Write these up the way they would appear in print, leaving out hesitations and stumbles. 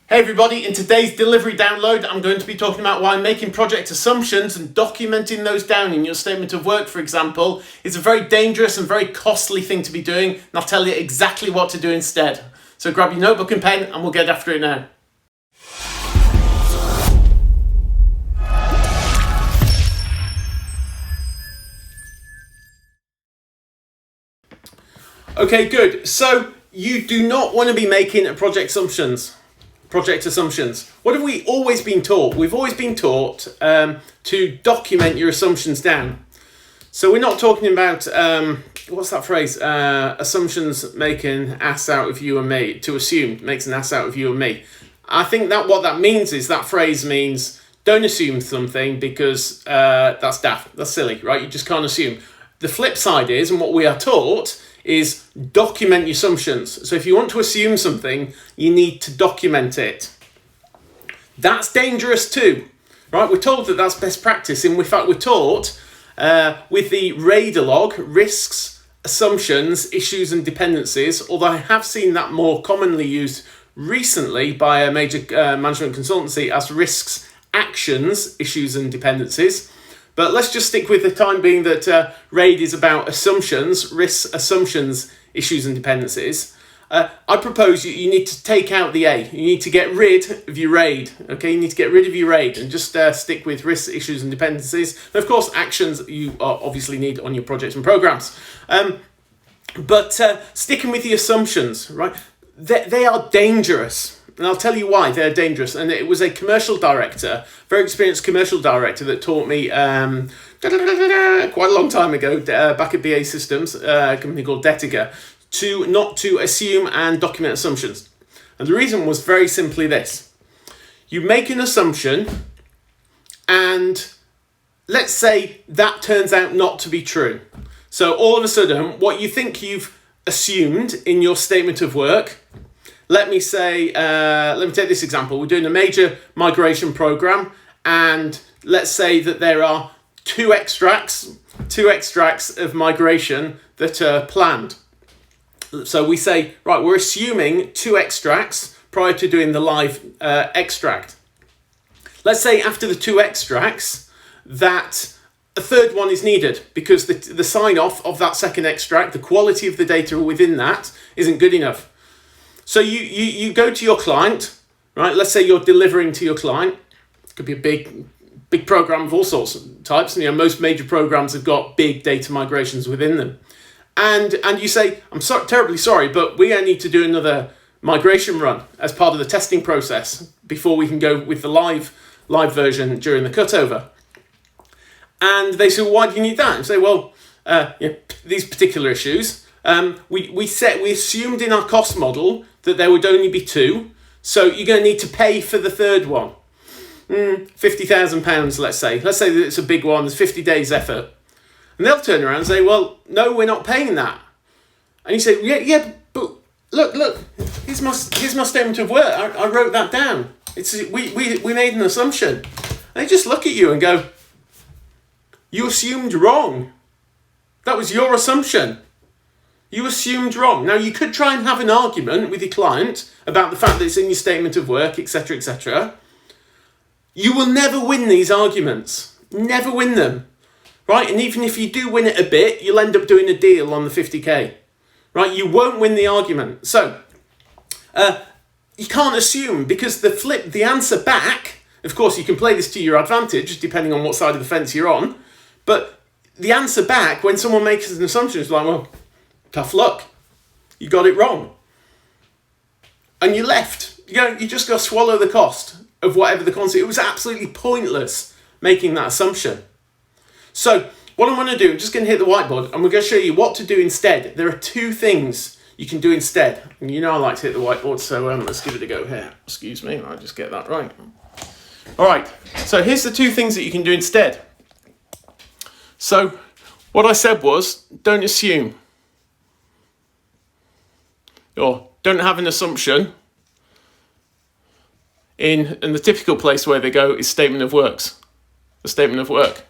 Hey everybody, in today's delivery download, I'm going to be talking about why making project assumptions and documenting those down in your statement of work, for example, is a very dangerous and very costly thing to be doing, and I'll tell you exactly what to do instead. So grab your notebook and pen and we'll get after it now. Okay, good. So you do not want to be making project assumptions. What have we always been taught? We've always been taught to document your assumptions down. So we're not talking about, what's that phrase? Assumptions make an ass out of you and me. To assume makes an ass out of you and me. I think that what that means is that phrase means don't assume something because that's daft, that's silly, right? You just can't assume. The flip side is, and what we are taught, is document your assumptions. So if you want to assume something, you need to document it. That's dangerous too, right? We're told that that's best practice. In fact, we're taught with the RAID log, risks, assumptions, issues and dependencies, although I have seen that more commonly used recently by a major management consultancy as risks, actions, issues and dependencies. But let's just stick with the time being that RAID is about assumptions, risks, assumptions, issues and dependencies. I propose you need to take out the A. You need to get rid of your RAID. Okay, you need to get rid of your RAID and just stick with risks, issues and dependencies. And of course, actions you obviously need on your projects and programs. But sticking with the assumptions, right? They are dangerous. And I'll tell you why they're dangerous. And it was a commercial director, very experienced commercial director that taught me quite a long time ago, back at BAE Systems, a company called Dettega, not to assume and document assumptions. And the reason was very simply this. You make an assumption and let's say that turns out not to be true. So all of a sudden, what you think you've assumed in your statement of work, let me take this example. We're doing a major migration program, and let's say that there are two extracts of migration that are planned. So we say, right, we're assuming two extracts prior to doing the live extract. Let's say after the two extracts that a third one is needed because the sign-off of that second extract, the quality of the data within that isn't good enough. So you go to your client, right? Let's say you're delivering to your client. It could be a big program of all sorts of types. And, most major programs have got big data migrations within them. And you say, I'm terribly sorry, but we need to do another migration run as part of the testing process before we can go with the live version during the cutover. And they say, well, why do you need that? And say, well, these particular issues. We assumed in our cost model that there would only be two, so you're going to need to pay for the third one. £50,000, let's say. Let's say that it's a big one, there's 50 days effort. And they'll turn around and say, well, no, we're not paying that. And you say, yeah, but look, here's my statement of work. I wrote that down. We made an assumption. And they just look at you and go, you assumed wrong. That was your assumption. You assumed wrong. Now, you could try and have an argument with your client about the fact that it's in your statement of work, etc., etc. You will never win these arguments. Never win them. Right? And even if you do win it a bit, you'll end up doing a deal on the 50k. Right? You won't win the argument. So, you can't assume because the answer back, of course, you can play this to your advantage depending on what side of the fence you're on, but the answer back when someone makes an assumption is like, well, tough luck. You got it wrong. And you left. You just got to swallow the cost of whatever the concept. It was absolutely pointless making that assumption. So what I'm going to do, I'm just going to hit the whiteboard and we're going to show you what to do instead. There are two things you can do instead. And I like to hit the whiteboard, so let's give it a go here. Excuse me, I'll just get that right. All right, so here's the two things that you can do instead. So what I said was, don't assume. Or don't have an assumption in the typical place where they go is statement of works. The statement of work.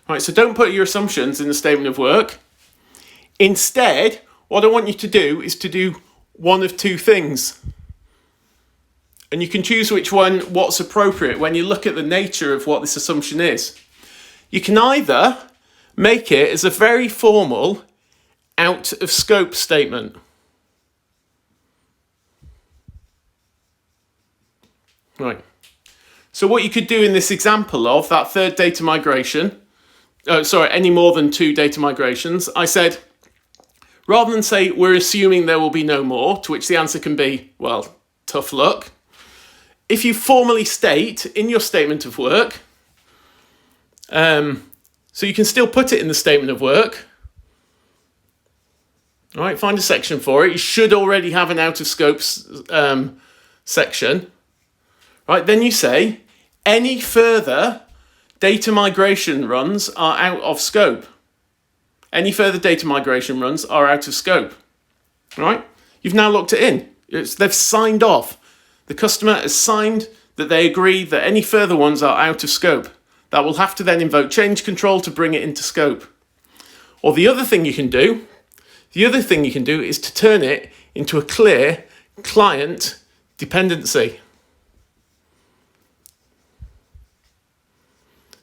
Right, so don't put your assumptions in the statement of work. Instead, what I want you to do is to do one of two things. And you can choose which one, what's appropriate when you look at the nature of what this assumption is. You can either make it as a very formal out of scope statement. Right. So what you could do in this example of that third data migration, any more than 2 data migrations, I said, rather than say we're assuming there will be no more, to which the answer can be, well, tough luck. If you formally state in your statement of work, so you can still put it in the statement of work, all right, find a section for it. You should already have an out of scope section. Right, then you say, any further data migration runs are out of scope. Any further data migration runs are out of scope. All right, you've now locked it in. They've signed off. The customer has signed that they agree that any further ones are out of scope. That will have to then invoke change control to bring it into scope. Or the other thing you can do is to turn it into a clear client dependency.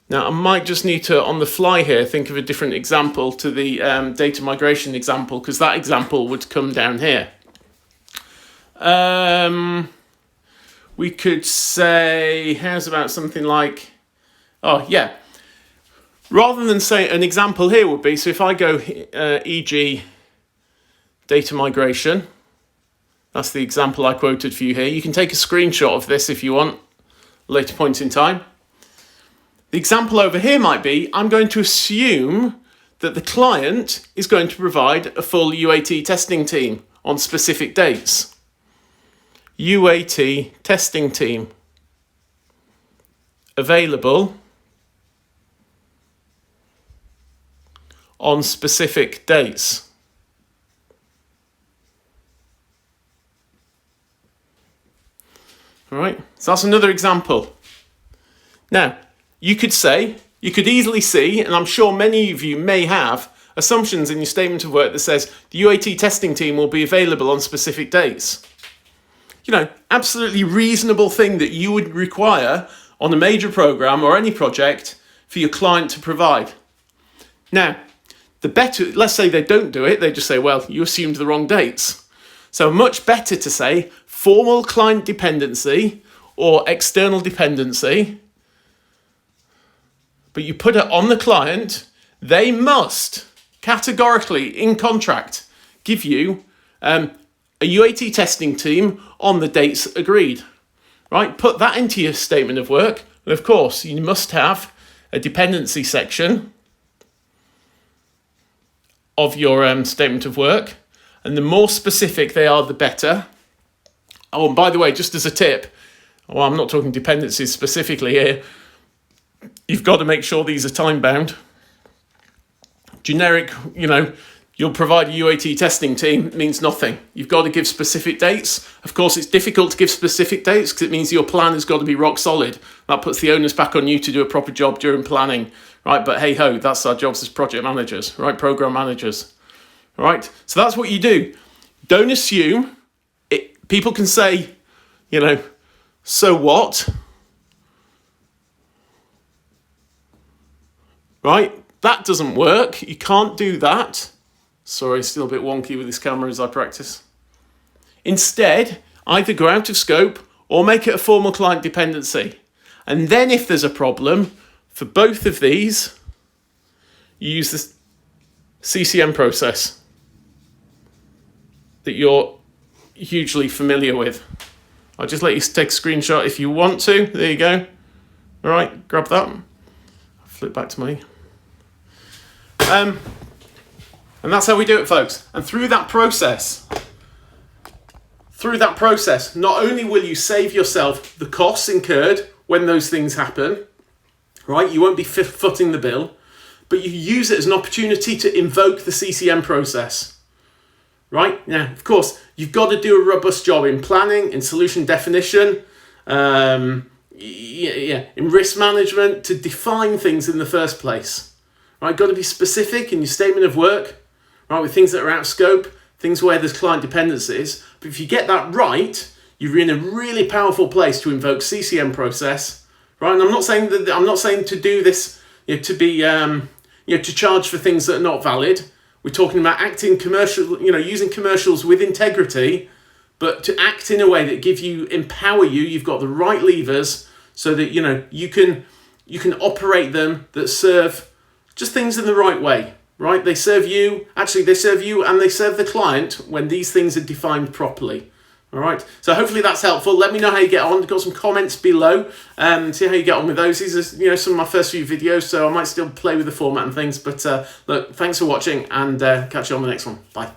Now, I might just need to, on the fly here, think of a different example to the data migration example, because that example would come down here. We could say, how's about something like, rather than say an example here would be, so if I go e.g. data migration, that's the example I quoted for you here. You can take a screenshot of this if you want, later point in time. The example over here might be, I'm going to assume that the client is going to provide a full UAT testing team on specific dates. UAT testing team available on specific dates. All right, so that's another example. Now, you could easily see, and I'm sure many of you may have, assumptions in your statement of work that says the UAT testing team will be available on specific dates. You know, absolutely reasonable thing that you would require on a major program or any project for your client to provide. Now, let's say they don't do it, they just say, well, you assumed the wrong dates. So much better to say formal client dependency or external dependency, but you put it on the client. They must categorically in contract give you a UAT testing team on the dates agreed, right? Put that into your statement of work. And of course, you must have a dependency section of your statement of work. And the more specific they are, the better. Oh, and by the way, just as a tip, well, I'm not talking dependencies specifically here. You've got to make sure these are time-bound. Generic, you'll provide a UAT testing team means nothing. You've got to give specific dates. Of course, it's difficult to give specific dates because it means your plan has got to be rock solid. That puts the onus back on you to do a proper job during planning, right? But hey-ho, that's our jobs as project managers, right? Program managers, right? So that's what you do. Don't assume it. People can say, so what? Right? That doesn't work. You can't do that. Sorry, still a bit wonky with this camera as I practice. Instead, either go out of scope or make it a formal client dependency. And then if there's a problem, for both of these, you use the CCM process that you're hugely familiar with. I'll just let you take a screenshot if you want to. There you go. All right, grab that. I'll flip back to me. And that's how we do it, folks. And through that process, not only will you save yourself the costs incurred when those things happen, right? You won't be footing the bill, but you use it as an opportunity to invoke the CCM process, right? Now, of course, you've got to do a robust job in planning, in solution definition, in risk management to define things in the first place. Right, got to be specific in your statement of work, right, with things that are out of scope, things where there's client dependencies. But if you get that right, you're in a really powerful place to invoke CCM process, right? And I'm not saying to do this, to be, to charge for things that are not valid. We're talking about acting commercial, using commercials with integrity, but to act in a way that empower you. You've got the right levers so that you can operate them that serve just things in the right way, right? They serve you and they serve the client when these things are defined properly. All right, so hopefully that's helpful. Let me know how you get on. Got some comments below, see how you get on with those. These are some of my first few videos, so I might still play with the format and things. But look, thanks for watching, and catch you on the next one. Bye.